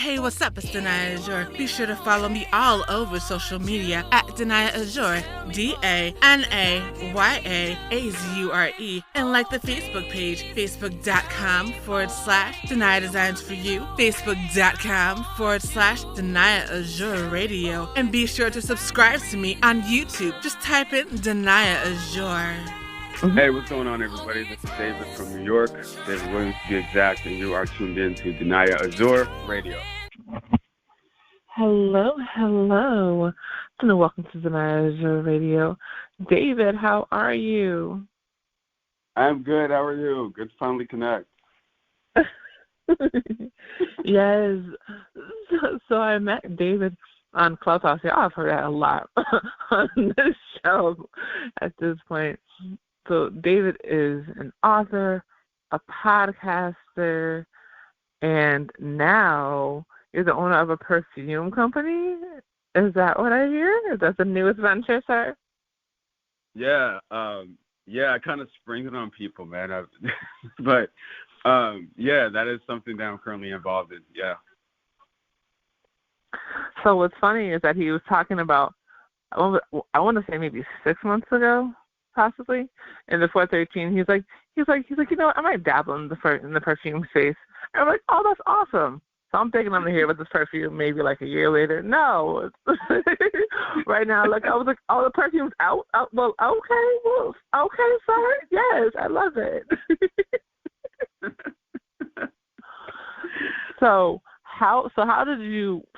Hey, what's up? It's Danaya Azure. Be sure to follow me all over social media at Danaya Azure, DANAYAAZURE, and like the Facebook page, facebook.com/Danaya Designs for You, facebook.com/Danaya Azure Radio, and be sure to subscribe to me on YouTube. Just type in Danaya Azure. Hey, what's going on, everybody? This is David from New York, David Williams to be exact, and you are tuned in to Danaya Azure Radio. Hello, and welcome to Danaya Azure Radio. David, how are you? I'm good. How are you? Good to finally connect. Yes. So I met David on Clubhouse. Yeah, I've heard that a lot on this show at this point. So David is an author, a podcaster, and now you're the owner of a perfume company? Is that what I hear? Is that the newest venture, sir? Yeah, I kind of spring it on people, man. But that is something that I'm currently involved in, yeah. So what's funny is that he was talking about, I want to say maybe 6 months ago, possibly, in the 413, he's like, you know what, I might dabble in the perfume space. And I'm like, oh, that's awesome. So I'm thinking I'm going to hear about this perfume maybe like a year later. No. Right now, like, I was like, oh, the perfume's out? Well, okay, sorry. Yes, I love it. So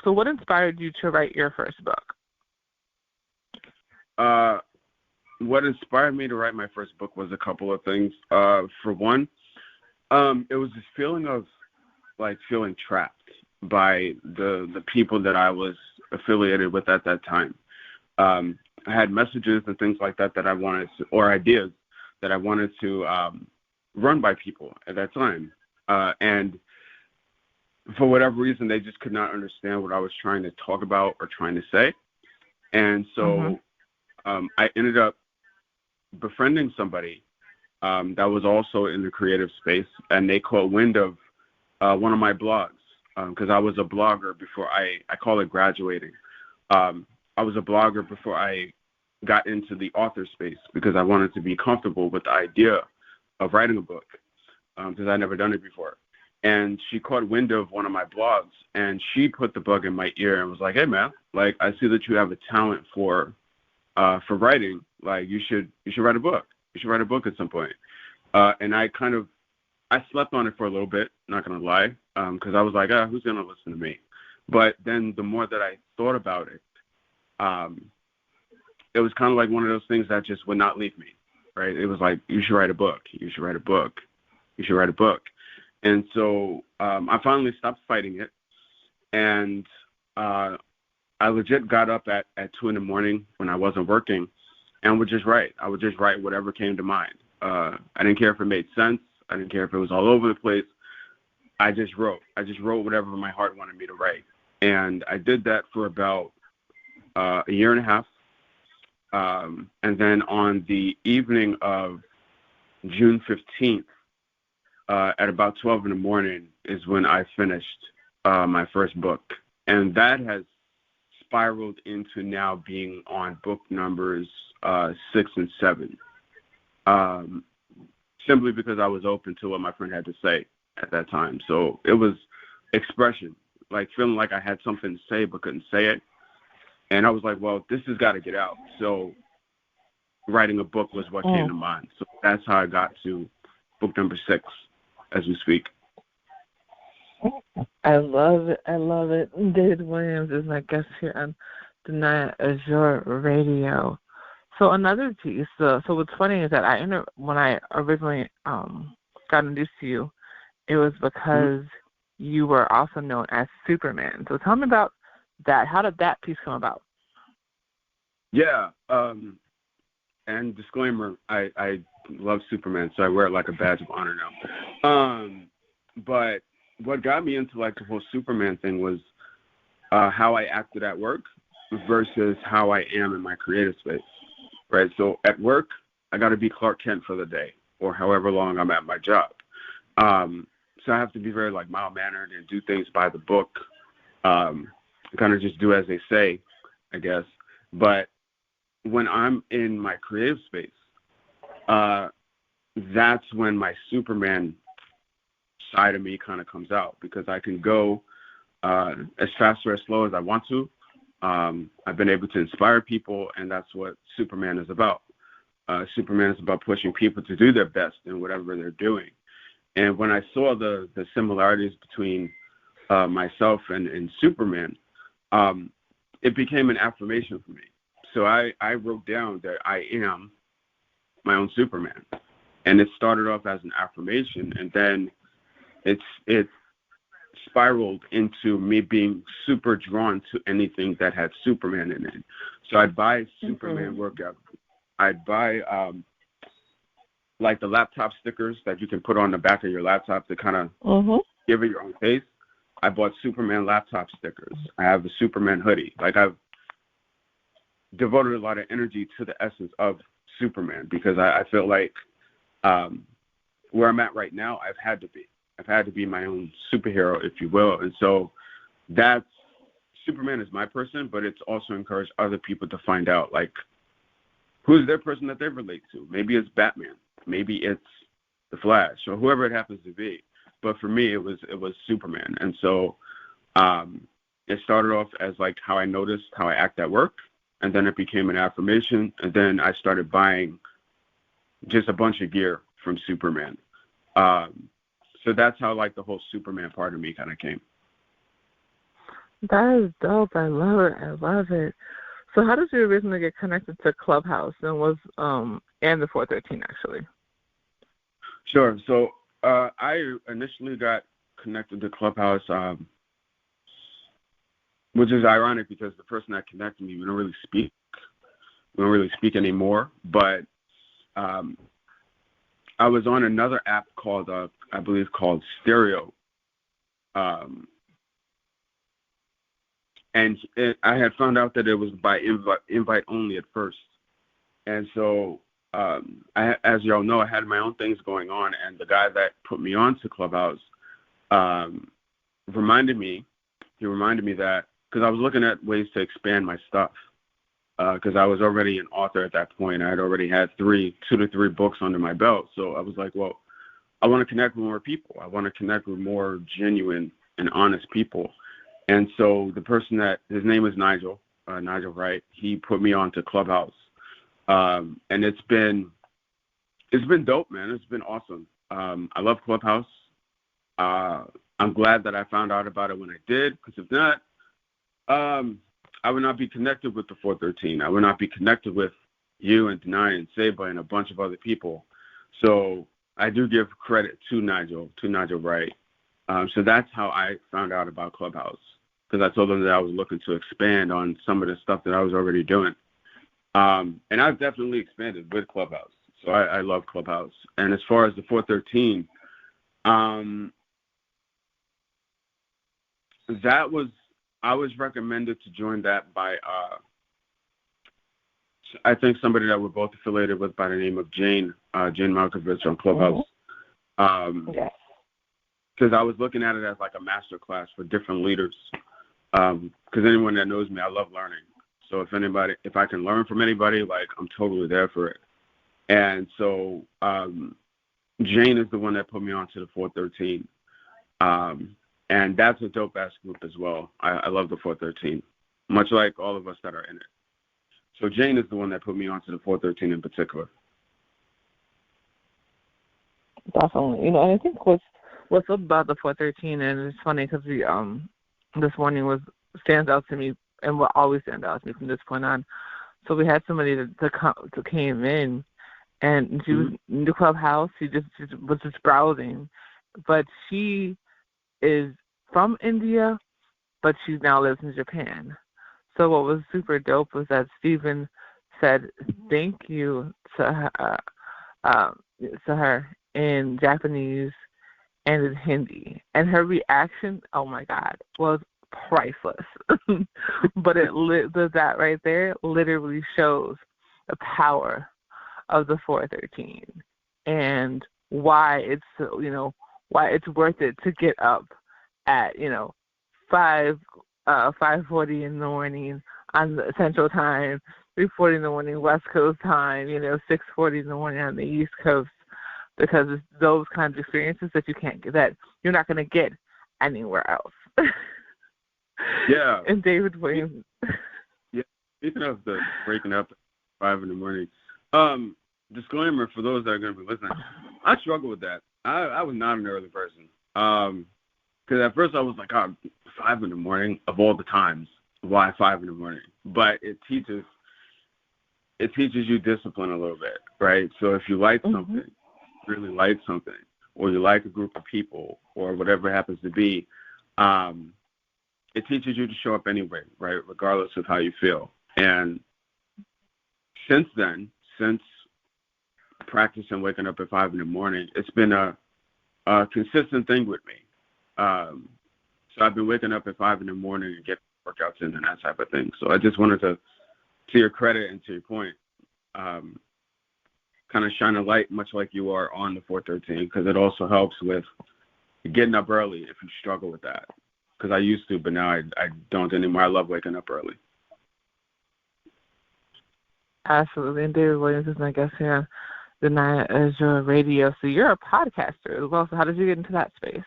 what inspired you to write your first book? What inspired me to write my first book was a couple of things. For one, it was this feeling of like feeling trapped by the people that I was affiliated with at that time. I had messages and things like that I wanted to, or ideas that I wanted to run by people at that time. And for whatever reason, they just could not understand what I was trying to talk about or trying to say. And so I ended up befriending somebody that was also in the creative space, and they caught wind of one of my blogs, because I was a blogger before I call it graduating. I was a blogger before I got into the author space because I wanted to be comfortable with the idea of writing a book, because I'd never done it before. And she caught wind of one of my blogs, and she put the bug in my ear and was like, hey, man, like, I see that you have a talent for writing. Like, you should write a book. You should write a book at some point. And I slept on it for a little bit, not going to lie, because I was like, who's going to listen to me? But then the more that I thought about it, it was kind of like one of those things that just would not leave me, right? It was like, you should write a book. You should write a book. You should write a book. And so I finally stopped fighting it. And I legit got up at 2 a.m. when I wasn't working and would just write. I would just write whatever came to mind. I didn't care if it made sense. I didn't care if it was all over the place. I just wrote. I just wrote whatever my heart wanted me to write. And I did that for about a year and a half. And then on the evening of June 15th, at about 12 a.m. is when I finished my first book. And that has spiraled into now being on book numbers 6 and 7. Simply because I was open to what my friend had to say at that time. So it was expression, like feeling like I had something to say but couldn't say it. And I was like, well, this has got to get out. So writing a book was what came to mind. So that's how I got to book number 6 as we speak. I love it. David Williams is my guest here on Danaya Azure Radio. So another piece, so what's funny is that when I originally got introduced to you, it was because you were also known as Superman. So tell me about that. How did that piece come about? Yeah, and disclaimer, I love Superman, so I wear it like a badge of honor now. But what got me into like the whole Superman thing was how I acted at work versus how I am in my creative space. Right, so at work, I got to be Clark Kent for the day, or however long I'm at my job. So I have to be very like mild-mannered and do things by the book, kind of just do as they say, I guess. But when I'm in my creative space, that's when my Superman side of me kind of comes out, because I can go as fast or as slow as I want to. I've been able to inspire people, and that's what Superman is about. Superman is about pushing people to do their best in whatever they're doing. And when I saw the similarities between myself and Superman, it became an affirmation for me. So I wrote down that I am my own Superman. And it started off as an affirmation, and then it spiraled into me being super drawn to anything that had Superman in it. So I'd buy Superman workout. I'd buy like the laptop stickers that you can put on the back of your laptop to kind of give it your own face. I bought Superman laptop stickers. I have the Superman hoodie. Like, I've devoted a lot of energy to the essence of Superman, because I feel like where I'm at right now, I've had to be my own superhero, if you will. And so Superman is my person, but it's also encouraged other people to find out, like, who's their person that they relate to. Maybe it's Batman. Maybe it's the Flash, or whoever it happens to be. But for me, it was Superman. And so it started off as like how I noticed how I act at work, and then it became an affirmation, and then I started buying just a bunch of gear from Superman. So that's how, like, the whole Superman part of me kind of came. That is dope. I love it. So how did you originally get connected to Clubhouse, and the 413 actually? Sure. So I initially got connected to Clubhouse, which is ironic because the person that connected me, we don't really speak anymore. But I was on another app called, I believe, called Stereo. And I had found out that it was by invite only at first. And so, as y'all know, I had my own things going on. And the guy that put me on to Clubhouse reminded me that, because I was looking at ways to expand my stuff, because I was already an author at that point. I had already had 2 to 3 books under my belt. So I was like, well, I want to connect with more people. I want to connect with more genuine and honest people. And so the person his name is Nigel Wright. He put me on to Clubhouse. And it's been dope, man. It's been awesome. I love Clubhouse. I'm glad that I found out about it when I did, because if not, I would not be connected with the 413. I would not be connected with you and Danaya and Seba and a bunch of other people. So I do give credit to Nigel Wright. So that's how I found out about Clubhouse, because I told them that I was looking to expand on some of the stuff that I was already doing. And I've definitely expanded with Clubhouse. So I love Clubhouse. And as far as the 413, I was recommended to join that by, I think, somebody that we're both affiliated with by the name of Jane Malkovich on Clubhouse. Yes. Because I was looking at it as like a master class for different leaders. Because anyone that knows me, I love learning. So if I can learn from anybody, like, I'm totally there for it. And so Jane is the one that put me on to the 413. And that's a dope-ass group as well. I love the 413, much like all of us that are in it. So Jane is the one that put me on to the 413 in particular. Definitely. And I think what's up about the 413, and it's funny because this morning stands out to me, and will always stand out to me from this point on. So we had somebody that came in, and she was in the Clubhouse. She was just browsing, but she is from India, but she now lives in Japan. So what was super dope was that Stephen said thank you to her in Japanese and in Hindi, and her reaction, oh my God, was priceless. But that right there literally shows the power of the 413 and why it's worth it to get up at 5 5:40 in the morning on the Central Time, 3:40 in the morning West Coast time, 6:40 in the morning on the East Coast, because it's those kinds of experiences that you're not going to get anywhere else. Yeah. And David Williams. Yeah. Speaking of the waking up at 5 in the morning, disclaimer for those that are going to be listening, I struggle with that. I was not an early person. Because at first I was like, 5 in the morning of all the times. Why 5 in the morning? But it teaches you discipline a little bit, right? So if you like something, really like something, or you like a group of people, or whatever it happens to be, it teaches you to show up anyway, right? Regardless of how you feel. And since practicing waking up at 5 in the morning, it's been a consistent thing with me. So I've been waking up at 5 in the morning and getting workouts in and that type of thing. So I just wanted to your credit and to your point, kind of shine a light, much like you are on the 413, because it also helps with getting up early if you struggle with that. Because I used to, but now I don't anymore. I love waking up early. Absolutely. And David Williams is my guest here on Danaya Azure Radio. So you're a podcaster as well. So how did you get into that space?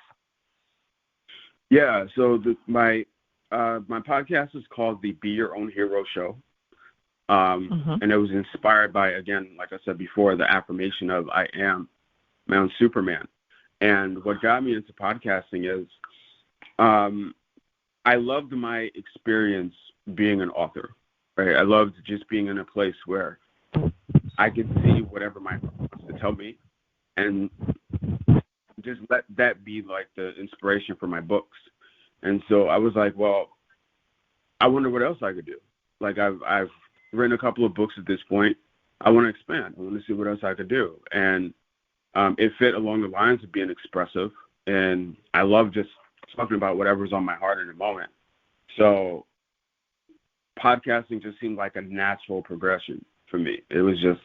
Yeah. So my podcast is called the Be Your Own Hero Show. And it was inspired by, again, like I said before, the affirmation of I am my own Superman. And what got me into podcasting is I loved my experience being an author, right? I loved just being in a place where I could see whatever my heart wants to tell me and just let that be like the inspiration for my books. And so I was like, well, I wonder what else I could do. Like I've written a couple of books at this point. I want to expand. I want to see what else I could do. And it fit along the lines of being expressive. And I love just talking about whatever's on my heart in the moment. So podcasting just seemed like a natural progression for me. It was just,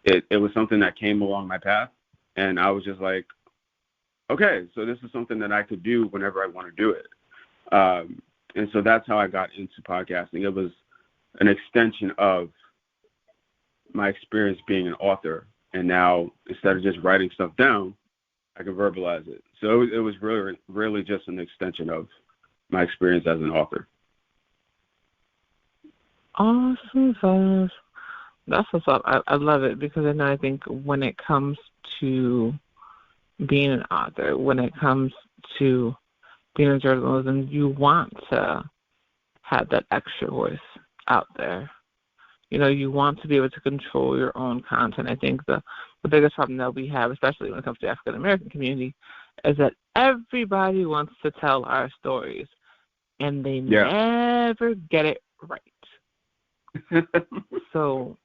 it was something that came along my path. And I was just like, okay, so this is something that I could do whenever I want to do it. And so that's how I got into podcasting. It was an extension of my experience being an author. And now instead of just writing stuff down, I can verbalize it. So it was really, really just an extension of my experience as an author. Awesome. That's what's up. I love it because then I think when it comes to being an author, when it comes to being in journalism, you want to have that extra voice out there. You want to be able to control your own content. I think the biggest problem that we have, especially when it comes to the African American community, is that everybody wants to tell our stories, and they never get it right. So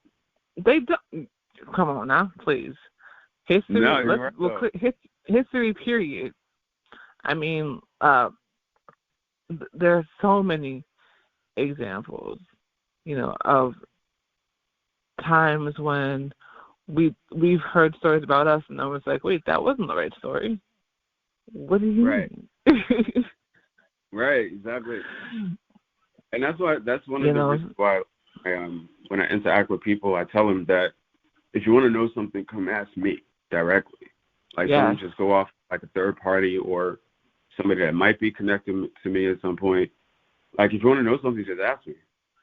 they don't. Come on now, please. History. History. Period. I mean, there are so many examples, of times when we've heard stories about us, and I was like, wait, that wasn't the right story. What do you mean? Right, exactly. And that's one of the reasons why when I interact with people, I tell them that if you want to know something, come ask me directly. Like, don't just go off like a third party or somebody that might be connected to me at some point. Like, if you want to know something, just ask me,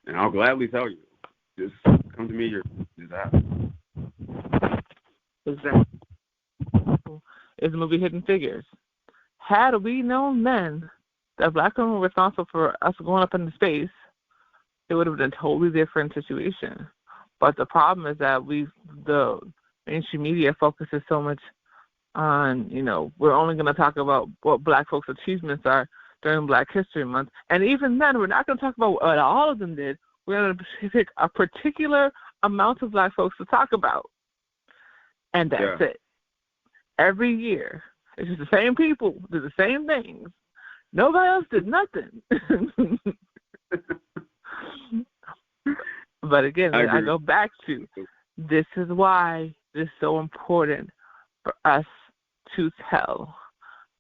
and I'll gladly tell you. Just come to me, just ask. Exactly. It's the movie Hidden Figures. Had we known then that Black women were responsible for us going up into space, it would have been a totally different situation. But the problem is that the mainstream media focuses so much on, we're only going to talk about what Black folks' achievements are during Black History Month. And even then, we're not going to talk about what all of them did. We're going to pick a particular amount of Black folks to talk about. And that's it. Every year, it's just the same people do the same things. Nobody else did nothing. But again, I go back to, this is why it's so important for us to tell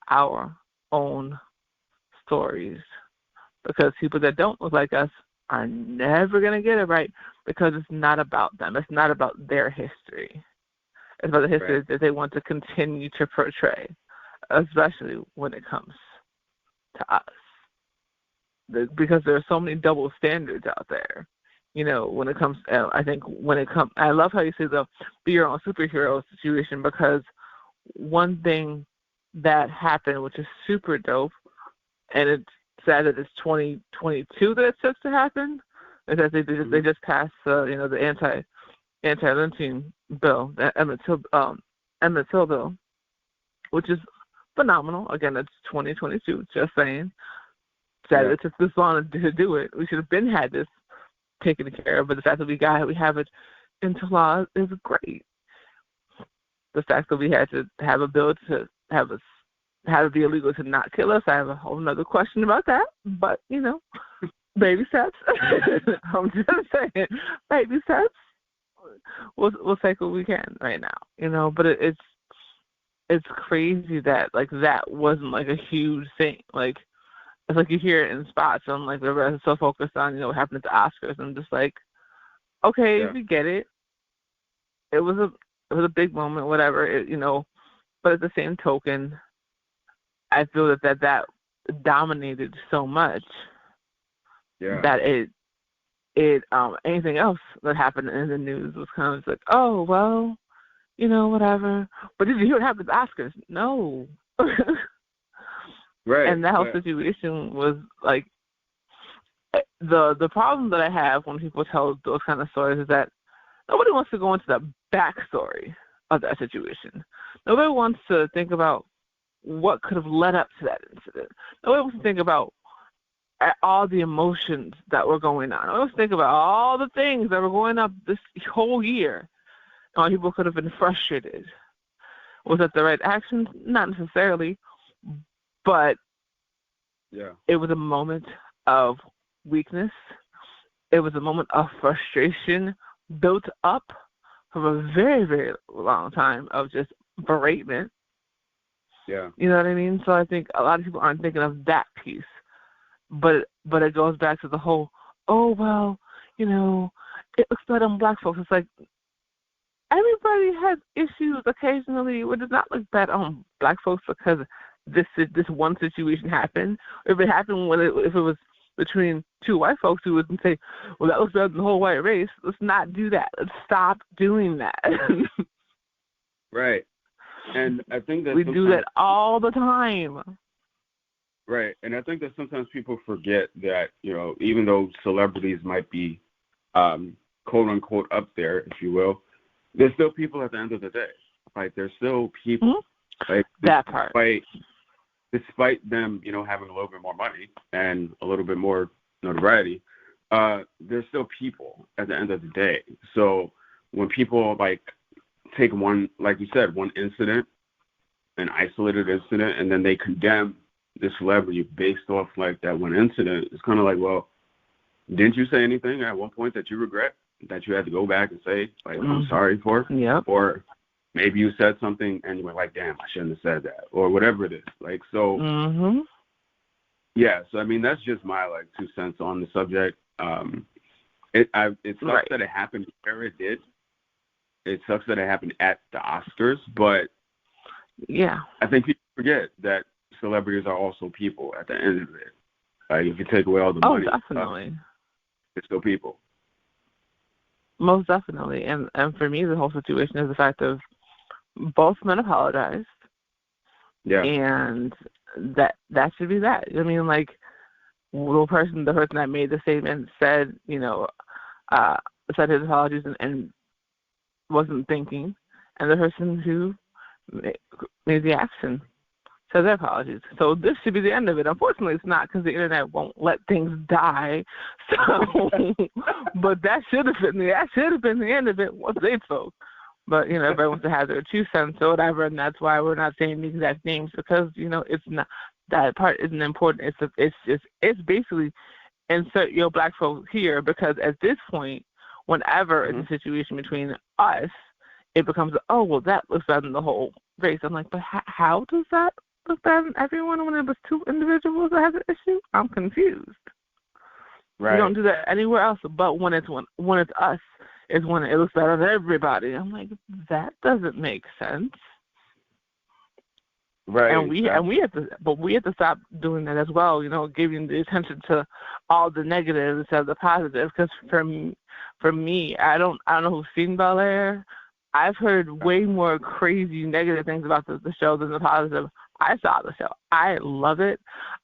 our own stories, because people that don't look like us are never going to get it right because it's not about them. It's not about their history. It's about the history that they want to continue to portray, especially when it comes to us. Because there are so many double standards out there. When it comes, I love how you say the be your own superhero situation, because one thing that happened, which is super dope, and it's sad that it's 2022 that it took to happen, is that they just passed the anti-lynching bill, the Emmett Till bill, which is phenomenal. Again, it's 2022. Just saying. Sad it took this long to do it. We should have had this taken care of, but the fact that we have it into law is great. The fact that we had to have a bill to have it be illegal to not kill us, I have a whole other question about that. But baby steps. I'm just saying, baby steps. We'll take what we can right now, But it's crazy that that wasn't a huge thing. It's you hear it in spots, and the rest is so focused on what happened at the Oscars. I'm just okay, we get it. It was a big moment, whatever, But at the same token, I feel that dominated so much that it anything else that happened in the news was kind of oh well, whatever. But did you hear what happened at the Oscars? No. Right. And that whole situation was the problem that I have when people tell those kind of stories is that nobody wants to go into the backstory of that situation. Nobody wants to think about what could have led up to that incident. Nobody wants to think about all the emotions that were going on. Nobody wants to think about all the things that were going up this whole year. People could have been frustrated. Was that the right action? Not necessarily. But it was a moment of weakness. It was a moment of frustration built up from a very, very long time of just beratement. Yeah. You know what I mean? So I think a lot of people aren't thinking of that piece. But it goes back to the whole, oh, well, it looks bad on black folks. It's everybody has issues occasionally. It does not look bad on black folks because this one situation happened. If it happened if it was between two white folks who would say, well, that looks better than the whole white race, let's not do that. Let's stop doing that. Right. And I think that we do that all the time. Right. And I think that sometimes people forget that, even though celebrities might be quote unquote up there, if you will, they're still people at the end of the day. They're still people. Mm-hmm. That part. Despite them, having a little bit more money and a little bit more notoriety, they're still people at the end of the day. So when people take one, like you said, one incident, an isolated incident, and then they condemn the celebrity based off that one incident, it's kind of well, didn't you say anything at one point that you regret, that you had to go back and say, I'm sorry for? Yeah. Or maybe you said something and you were damn, I shouldn't have said that, or whatever it is. So, yeah. So, I mean, that's just my 2 cents on the subject. It sucks that it happened where it did. It sucks that it happened at the Oscars, but yeah, I think people forget that celebrities are also people at the end of it. If you take away all the money, definitely, they're still people. Most definitely, and for me, the whole situation is the fact of both men apologized. Yeah. And that should be that. I mean, the person that made the statement said, said his apologies and wasn't thinking, and the person who made the action said their apologies. So this should be the end of it. Unfortunately, it's not, because the internet won't let things die. So, but that should have been the end of it once they spoke. But everybody wants to have their 2 cents or whatever, and that's why we're not saying the exact names, because it's not, that part isn't important. It's basically insert your black folks here, because at this point, whenever it's a situation between us, it becomes, oh, well, that looks better than the whole race. I'm but how does that look better than everyone when it was two individuals that have the issue? I'm confused. Right. We don't do that anywhere else. But when it's us, is when it looks better than everybody. I'm like, that doesn't make sense. Right. And we have to stop doing that as well. Giving the attention to all the negatives instead of the positives. Because for me, I don't know who's seen Bel Air. I've heard way more crazy negative things about the show than the positive. I saw the show. I love it.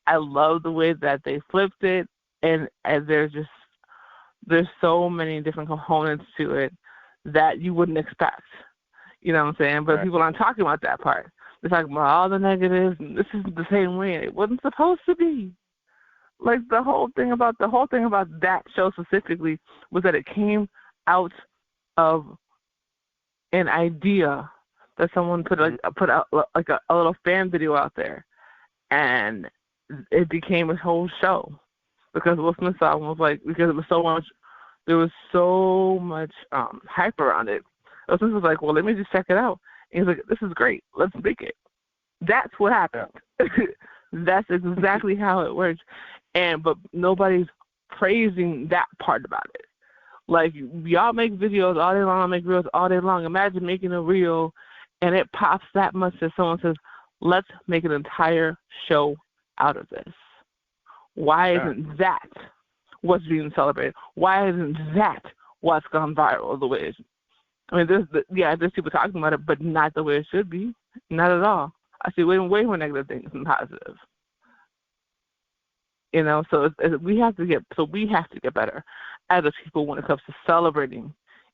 I love the way that they flipped it, and there's so many different components to it that you wouldn't expect. You know what I'm saying? But people aren't talking about that part. They're talking about all the negatives, and this isn't the same way. It wasn't supposed to be. Like the whole thing about that show specifically was that it came out of an idea that someone put out like a little fan video out there, and it became a whole show because Will Smith saw it was like, because it was so much, there was so much hype around it. Will Smith was like, well, let me just check it out. And he's like, this is great. Let's make it. That's what happened. Yeah. That's exactly how it works. But nobody's praising that part about it. Like, y'all make videos all day long, make reels all day long. Imagine making a reel and it pops that much that someone says, let's make an entire show out of this. Why isn't that what's being celebrated? Why isn't that what's gone viral the way it is? I mean, there's people talking about it, but not the way it should be. Not at all. I see way more negative things than positive. So we have to get better as a people when it comes to celebrating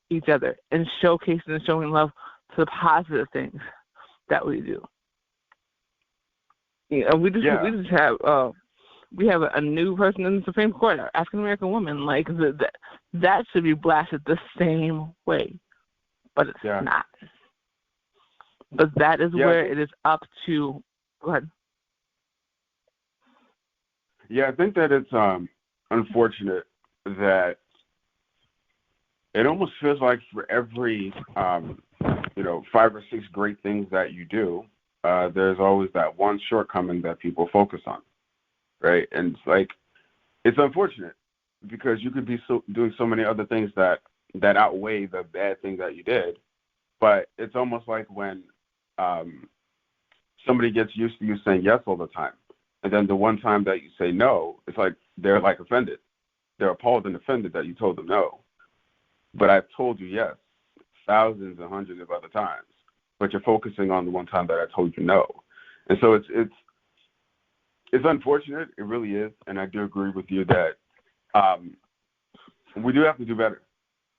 each other and showcasing and showing love to the positive things that we do. We have a new person in the Supreme Court, an African American woman. Like that should be blasted the same way, but it's not. But that is where it is up to. Go ahead. Yeah, I think that it's unfortunate that it almost feels like for every 5 or 6 great things that you do, there's always that one shortcoming that people focus on, right? And it's unfortunate because you could be doing so many other things that outweigh the bad thing that you did. But it's almost like when somebody gets used to you saying yes all the time, and then the one time that you say no, it's like they're like offended. They're appalled and offended that you told them no. But I've told you yes thousands and hundreds of other times, but you're focusing on the one time that I told you no. And so it's unfortunate. It really is. And I do agree with you that we do have to do better.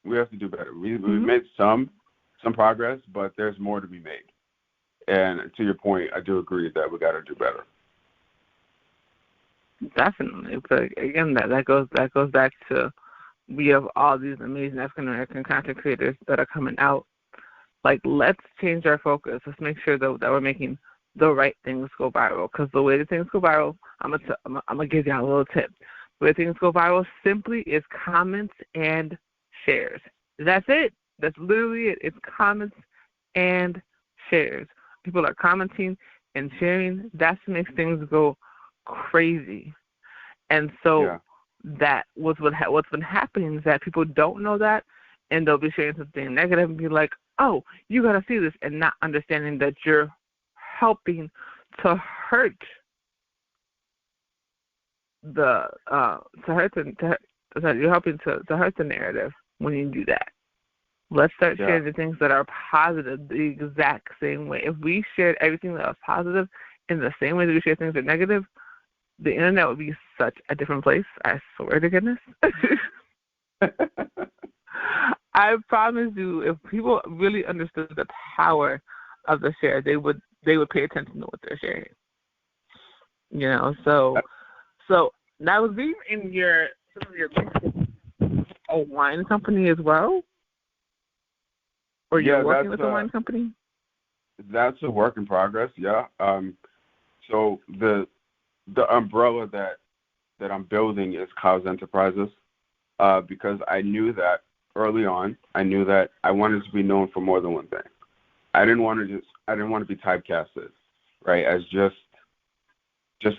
We have to do better. We've made some progress, but there's more to be made. And to your point, I do agree that we got to do better. Definitely, but again, that goes back to, we have all these amazing African American content creators that are coming out. Like, let's change our focus. Let's make sure that we're making the right things go viral. Because the way that things go viral, I'm gonna give y'all a little tip. The way things go viral simply is comments and shares. That's it. That's literally it. It's comments and shares. People are commenting and sharing. That's what makes things go crazy. And so that what's been happening is that people don't know that, and they'll be sharing something negative and be like, oh, you gotta see this, and not understanding that you're helping to hurt you're helping to hurt the narrative when you do that. Let's start sharing the things that are positive the exact same way. If we shared everything that was positive in the same way that we share things that are negative, the internet would be such a different place. I swear to goodness. I promise you, if people really understood the power of the share, they would pay attention to what they're sharing. So now was being in some of your a wine company as well? Or you're working with a wine company? That's a work in progress, yeah. So the umbrella that I'm building is Cause Enterprises, because I knew that early on. I knew that I wanted to be known for more than one thing. I didn't want to be typecasted, right, as just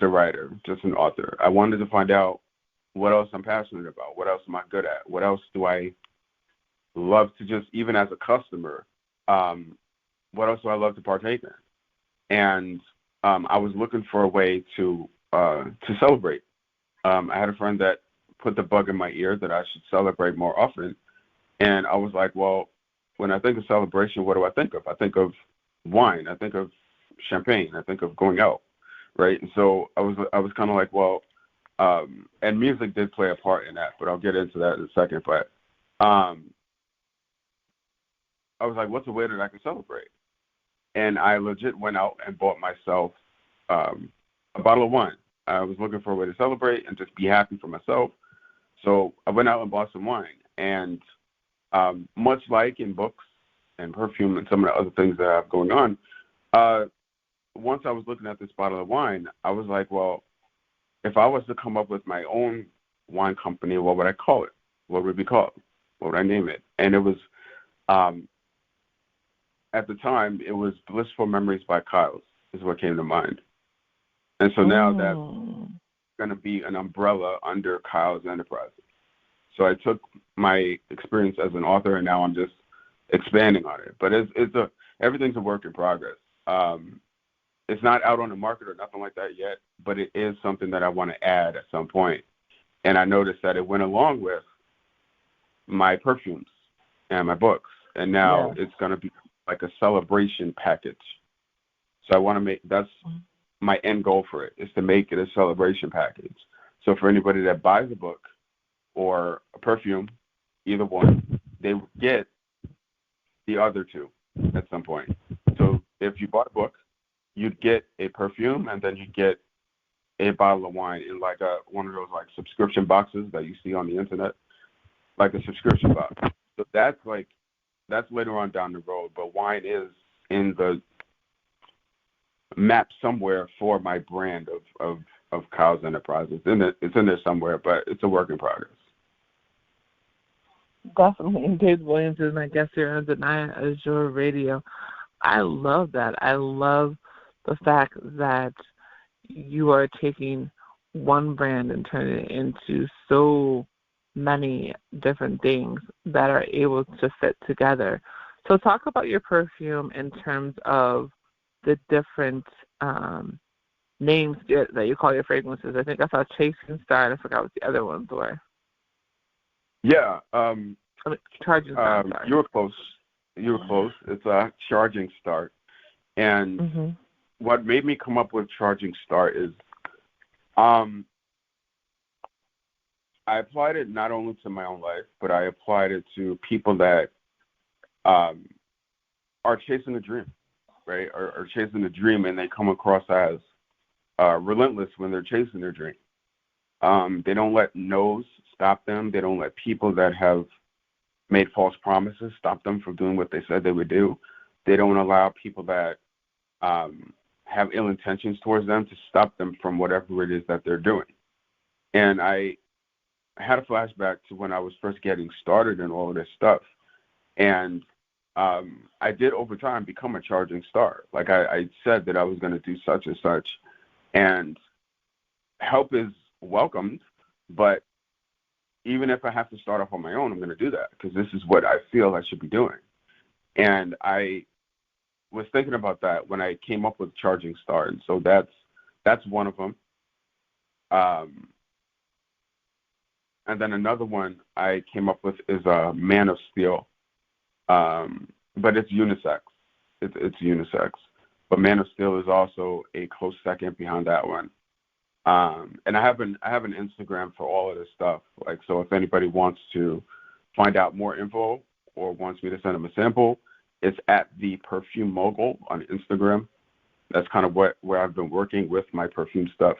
a writer, just an author. I wanted to find out what else I'm passionate about, what else am I good at, what else do I love to just, even as a customer, what else do I love to partake in? And I was looking for a way to celebrate. I had a friend that put the bug in my ear that I should celebrate more often. And I was like, well, when I think of celebration, what do I think of? I think of wine. I think of champagne. I think of going out, right? And so I was kind of like, well, and music did play a part in that, but I'll get into that in a second. But I was like, what's a way that I can celebrate? And I legit went out and bought myself a bottle of wine. I was looking for a way to celebrate and just be happy for myself. So I went out and bought some wine. And much like in books and perfume and some of the other things that I have going on, once I was looking at this bottle of wine, I was like, well, if I was to come up with my own wine company, what would I call it? What would it be called? What would I name it? And it was, at the time, it was Blissful Memories by Carroll is what came to mind. And so now that's going to be an umbrella under Carroll's Enterprises. So I took my experience as an author, and now I'm just expanding on it. But everything's a work in progress. It's not out on the market or nothing like that yet, but it is something that I want to add at some point. And I noticed that it went along with my perfumes and my books, and now it's going to be like a celebration package. So I want to make, that's my end goal for it, is to make it a celebration package. So for anybody that buys a book or a perfume, either one, they would get the other two at some point. So if you bought a book, you'd get a perfume, and then you'd get a bottle of wine in like one of those like subscription boxes that you see on the internet, like a subscription box. So that's later on down the road, but wine is in the map somewhere for my brand of Carroll's Enterprises. It's in there somewhere, but it's a work in progress. Definitely. And Dave Williams is my guest here on Danaya Azure Radio. I love that. I love the fact that you are taking one brand and turning it into so many different things that are able to fit together. So talk about your perfume in terms of the different names that you call your fragrances. I think I saw Chasing Star, and I forgot what the other ones were. Yeah. Charging Start. You were close. It's a Charging Start. And what made me come up with Charging Start is I applied it not only to my own life, but I applied it to people that are chasing a dream, right? Or chasing a dream, and they come across as relentless when they're chasing their dream. They don't let no's stop them. They don't let people that have made false promises stop them from doing what they said they would do. They don't allow people that have ill intentions towards them to stop them from whatever it is that they're doing. And I had a flashback to when I was first getting started in all of this stuff. And I did over time become a charging star. Like I said that I was going to do such and such. And help is welcomed, but even if I have to start off on my own, I'm going to do that because this is what I feel I should be doing. And I was thinking about that when I came up with Charging Star. And so that's one of them. And then another one I came up with is Man of Steel. But it's unisex. It's unisex. But Man of Steel is also a close second behind that one. And I have an Instagram for all of this stuff. Like, so if anybody wants to find out more info or wants me to send them a sample, it's at the Perfume Mogul on Instagram. That's kind of where I've been working with my perfume stuff.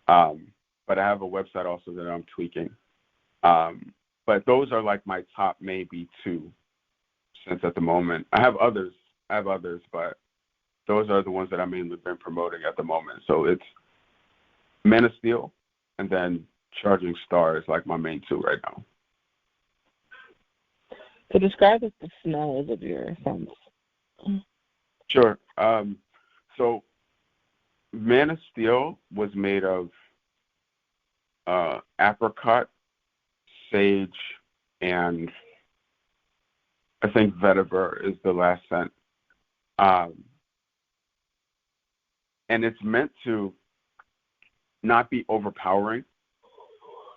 But I have a website also that I'm tweaking. But those are like my top maybe two since at the moment. I have others, but those are the ones that I've mainly been promoting at the moment. So it's Man of Steel and then Charging Star is like my main two right now. So describe the smells of your scents. Sure. So Man of Steel was made of apricot, sage, and I think vetiver is the last scent. And it's meant to not be overpowering,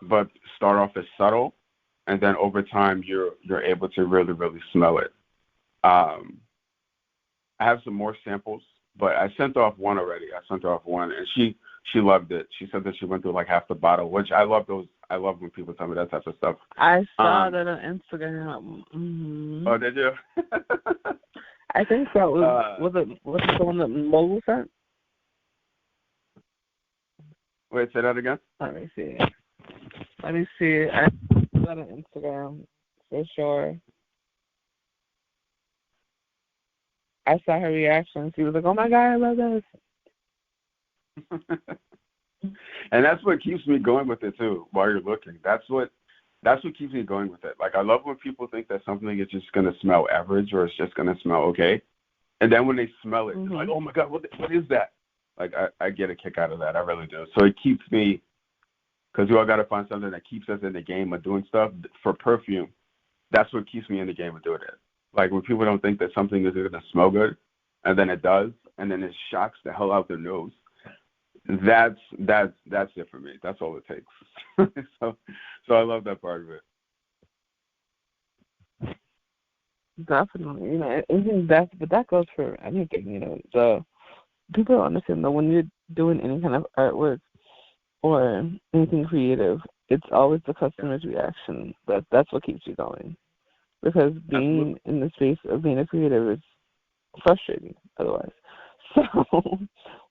but start off as subtle, and then over time you're able to really, really smell it. I have some more samples, but I sent off one already. And she loved it. She said that she went through like half the bottle, which I love those. I love when people tell me that type of stuff. I saw that on Instagram. Mm-hmm. Oh, did you? I think that was it the one that Mogul sent? Wait, say that again? Let me see. I saw that on Instagram for sure. I saw her reaction. She was like, "Oh my God, I love this." And that's what keeps me going with it too. While you're looking, that's what keeps me going with it. Like, I love when people think that something is just gonna smell average or it's just gonna smell okay, and then when they smell it, mm-hmm. It's like, oh my God, what is that? Like, I get a kick out of that. I really do. So it keeps me, because we all got to find something that keeps us in the game of doing stuff. For perfume, that's what keeps me in the game of doing it. Like, when people don't think that something is going to smell good, and then it does, and then it shocks the hell out their nose. That's it for me. That's all it takes. So I love that part of it. Definitely, I think that goes for anything. The people don't understand that when you're doing any kind of artwork or anything creative, it's always the customer's reaction. That's what keeps you going. Because being in the space of being a creative is frustrating otherwise. So,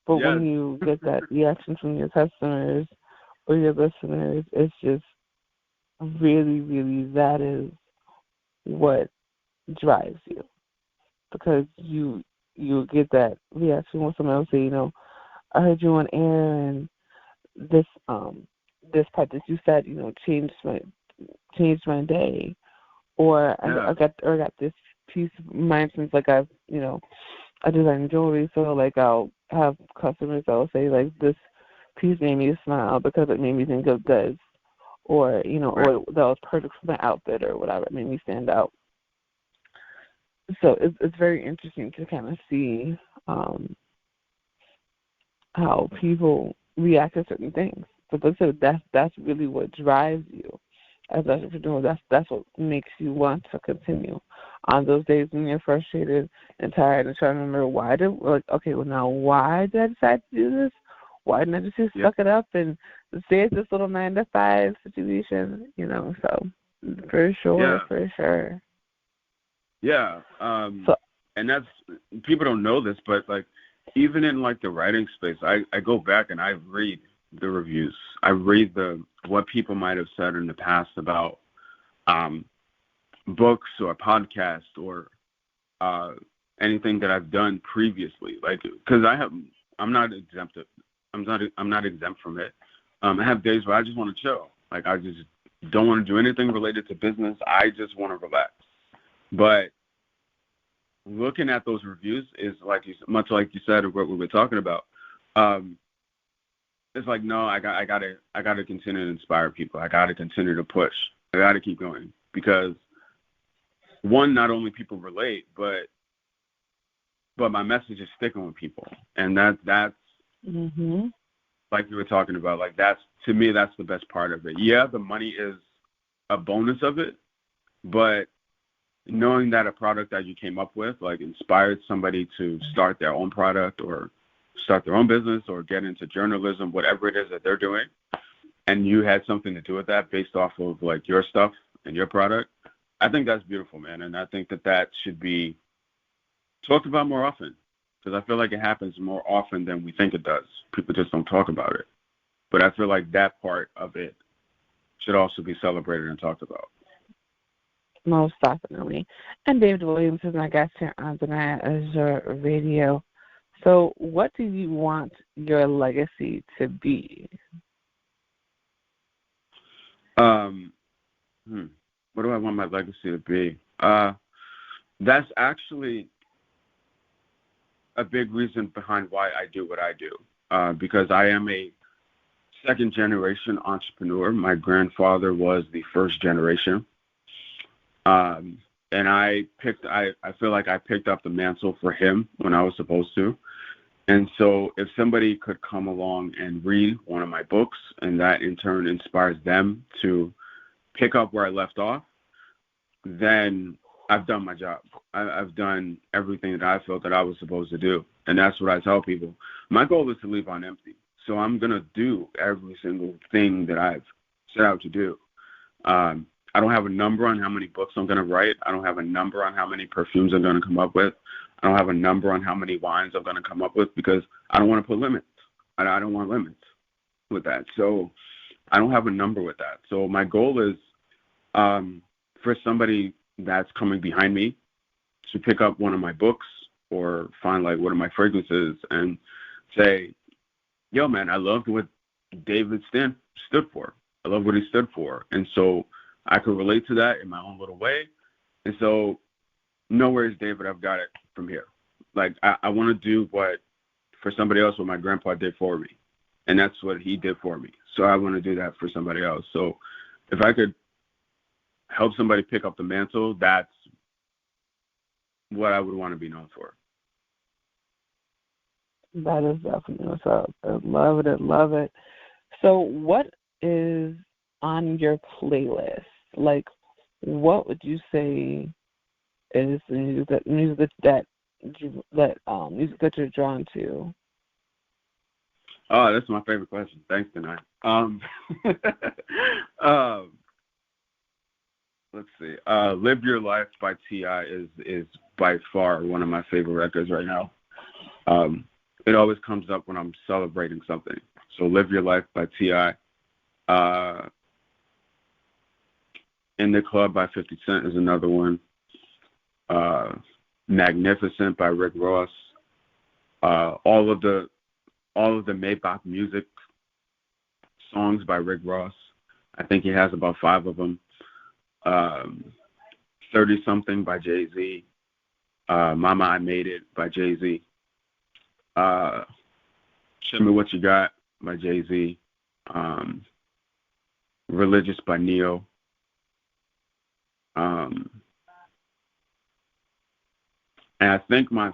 but when you get that reaction from your customers or your listeners, it's just really, really, that is what drives you. Because you get that reaction when someone else say, I heard you on air and this part that you said, changed my day. Or I got this piece of mine since like I design jewelry, so like I'll have customers that will say like this piece made me smile because it made me think of this, or or that was perfect for my outfit or whatever, it made me stand out. So it's very interesting to kind of see how people react to certain things. But like I said, that's really what drives you. As an entrepreneur, that's what makes you want to continue. On those days when you're frustrated and tired and trying to remember why did I decide to do this? Why didn't I just suck it up and stay at this little 9-to-5 situation? So for sure. Yeah. And that's, people don't know this, but like even in like the writing space, I go back and I read the reviews. I read what people might have said in the past about books or podcasts or anything that I've done previously. Like, because I'm not exempt from it. I have days where I just want to chill. Like, I just don't want to do anything related to business. I just want to relax. But looking at those reviews is much like you said, what we were talking about. It's like, no, I gotta continue to inspire people. I gotta continue to push. I gotta keep going because one, not only people relate, but my message is sticking with people, and that's mm-hmm. like you were talking about. Like, that's, to me, that's the best part of it. Yeah, the money is a bonus of it, but knowing that a product that you came up with like inspired somebody to start their own product or start their own business or get into journalism, whatever it is that they're doing, and you had something to do with that based off of like your stuff and your product, I think that's beautiful, man. And I think that should be talked about more often, because I feel like it happens more often than we think it does. People just don't talk about it. But I feel like that part of it should also be celebrated and talked about. Most definitely. And David Williams is my guest here on Danaya Azure Radio. So what do you want your legacy to be? What do I want my legacy to be? That's actually a big reason behind why I do what I do, because I am a second generation entrepreneur. My grandfather was the first generation. And I feel like I picked up the mantle for him when I was supposed to. And so if somebody could come along and read one of my books and that in turn inspires them to pick up where I left off, then I've done my job. I've done everything that I felt that I was supposed to do. And that's what I tell people. My goal is to leave on empty. So I'm going to do every single thing that I've set out to do. I don't have a number on how many books I'm going to write. I don't have a number on how many perfumes I'm going to come up with. I don't have a number on how many wines I'm going to come up with because I don't want to put limits. I don't want limits with that. So I don't have a number with that. So my goal is for somebody that's coming behind me to pick up one of my books or find like one of my fragrances and say, yo, man, I loved what David stood for. I love what he stood for. And so I could relate to that in my own little way. And so no worries, David, I've got it from here. Like, I want to do what, for somebody else, what my grandpa did for me. And that's what he did for me. So I want to do that for somebody else. So if I could help somebody pick up the mantle, that's what I would want to be known for. That is definitely what's up. I love it. I love it. So what is on your playlist? Like, what would you say is the music that you're drawn to? Oh, that's my favorite question. Thanks, Danaya. Let's see. "Live Your Life" by T.I. is by far one of my favorite records right now. It always comes up when I'm celebrating something. So "Live Your Life" by T.I. "In the Club" by 50 Cent is another one. "Magnificent" by Rick Ross. All of the Maybach music songs by Rick Ross. I think he has about 5 of them. 30-something by Jay-Z. "Mama, I Made It" by Jay-Z. "Show Me What You Got" by Jay-Z. "Religious" by Neo. And I think I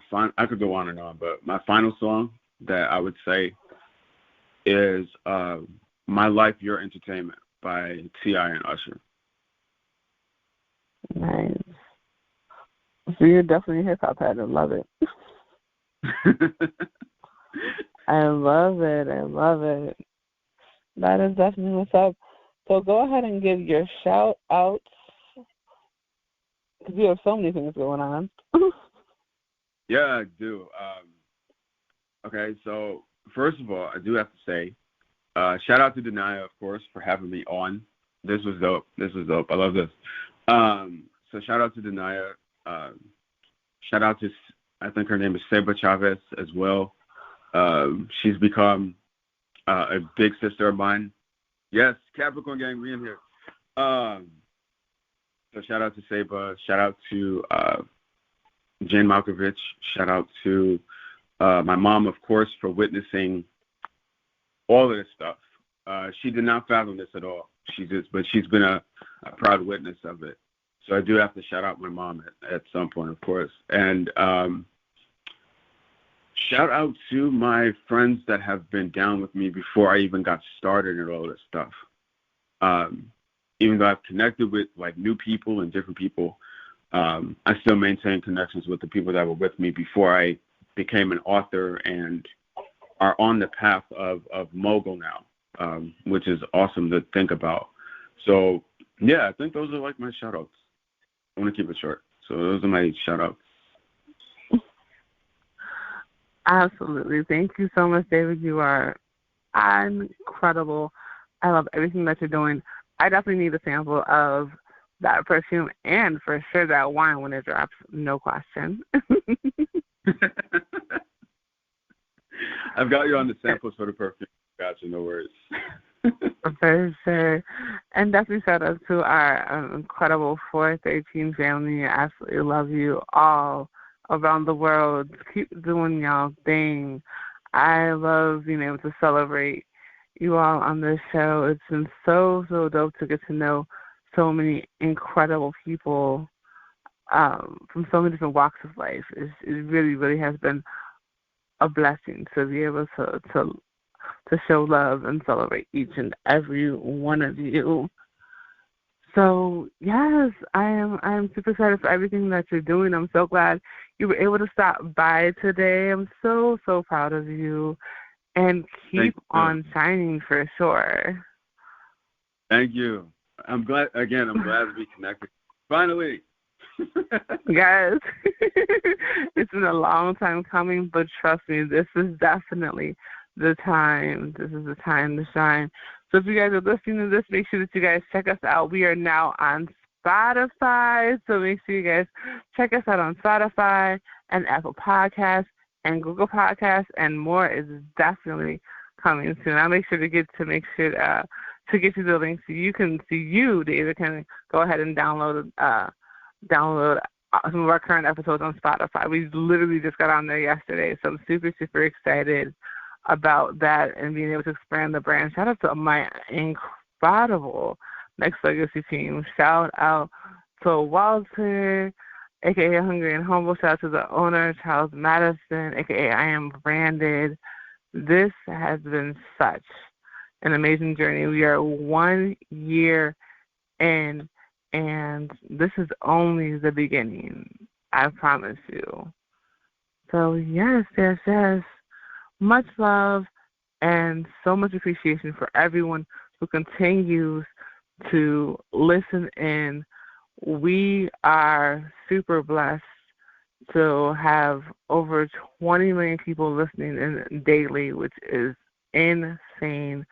could go on and on, but my final song that I would say is "My Life, Your Entertainment" by T.I. and Usher. Nice. So you're definitely a hip-hop head. I love it. I love it. I love it. That is definitely what's up. So go ahead and give your shout-outs, because you have so many things going on. Yeah, I do. Okay, so first of all, I do have to say, shout out to Danaya, of course, for having me on. This was dope. I love this. So shout out to Danaya. Shout out to, I think her name is Seba Chavez as well. She's become a big sister of mine. Yes, Capricorn gang, we in here. So shout out to Seba. Shout out to Jane Malkovich. Shout out to my mom, of course, for witnessing all of this stuff. She did not fathom this at all. But she's been a proud witness of it. So I do have to shout out my mom at some point, of course. And shout out to my friends that have been down with me before I even got started and all this stuff. Even though I've connected with like new people and different people, I still maintain connections with the people that were with me before I became an author and are on the path of mogul now, which is awesome to think about. So, yeah, I think those are like my shout-outs. I want to keep it short. So those are my shout-outs. Absolutely. Thank you so much, David. You are incredible. I love everything that you're doing. I definitely need a sample of that perfume and for sure that wine when it drops. No question. I've got you on the samples for the perfume. Gotcha, no worries. For sure. And definitely shout out to our incredible 413 family. I absolutely love you all around the world. Keep doing y'all thing. I love being able to celebrate you all on this show. It's been so, so dope to get to know so many incredible people from so many different walks of life. It really, really has been a blessing to be able to show love and celebrate each and every one of you. So yes, I am super excited for everything that you're doing. I'm so glad you were able to stop by today. I'm so, so proud of you, and keep on shining for sure. Thank you. I'm glad to be connected. Finally. Yes. It's been a long time coming, but trust me, this is definitely the time. This is the time to shine. So if you guys are listening to this, make sure that you guys check us out. We are now on Spotify, so make sure you guys check us out on Spotify and Apple Podcasts and Google Podcasts, and more is definitely coming soon. I'll make sure to get you the link so David, can go ahead and download some of our current episodes on Spotify. We literally just got on there yesterday, so I'm super, super excited about that and being able to expand the brand. Shout out to my incredible Next Legacy team. Shout out to Walter, a.k.a. Hungry and Humble. Shout out to the owner, Charles Madison, a.k.a. I Am Branded. This has been such an amazing journey. We are 1 year in, and this is only the beginning. I promise you. So yes. Much love and so much appreciation for everyone who continues to listen in. We are super blessed to have over 20 million people listening in daily, which is insane.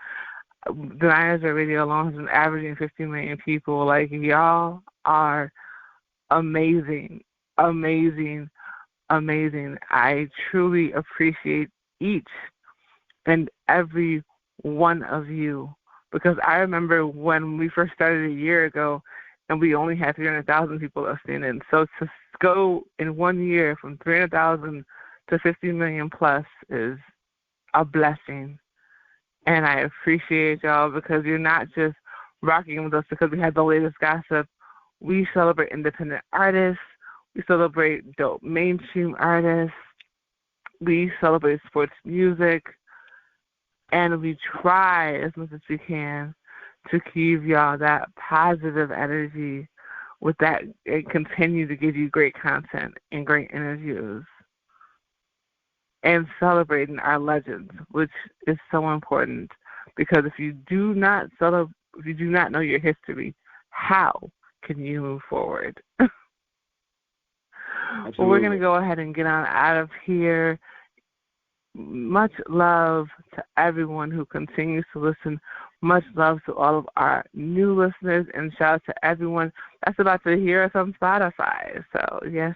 Danaya Azure Radio alone has been averaging 50 million people. Like, y'all are amazing. I truly appreciate each and every one of you, because I remember when we first started a year ago and we only had 300,000 people listening in. So to go in 1 year from 300,000 to 50 million plus is a blessing. And I appreciate y'all, because you're not just rocking with us because we have the latest gossip. We celebrate independent artists. We celebrate dope mainstream artists. We celebrate sports music. And we try as much as we can to give y'all that positive energy with that, and continue to give you great content and great interviews. And celebrating our legends, which is so important, because if you do not know your history, how can you move forward? Well, we're going to go ahead and get on out of here. Much love to everyone who continues to listen. Much love to all of our new listeners, and shout out to everyone that's about to hear us on Spotify. So, yes.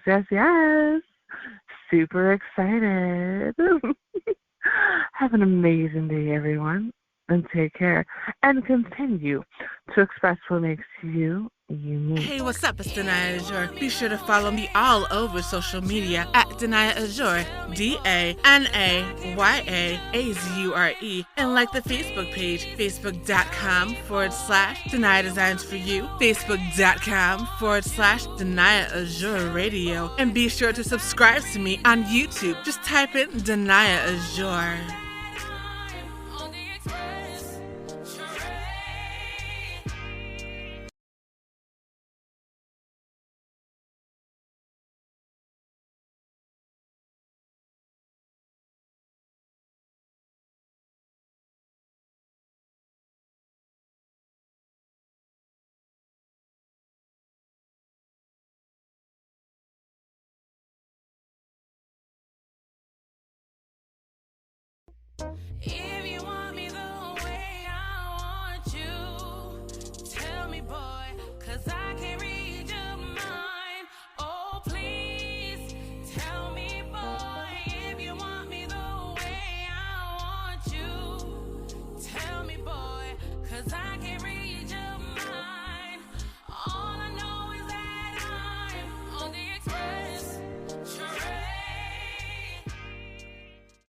Super excited. Have an amazing day, everyone, and take care. And continue to express what makes you unique. Hey, what's up? It's Danaya Azure. Be sure to follow me all over social media at Danaya Azure, DANAYAAZURE, and like the Facebook page, facebook.com/Danaya Designs for You, facebook.com/Danaya Azure Radio, and be sure to subscribe to me on YouTube. Just type in Danaya Azure. If you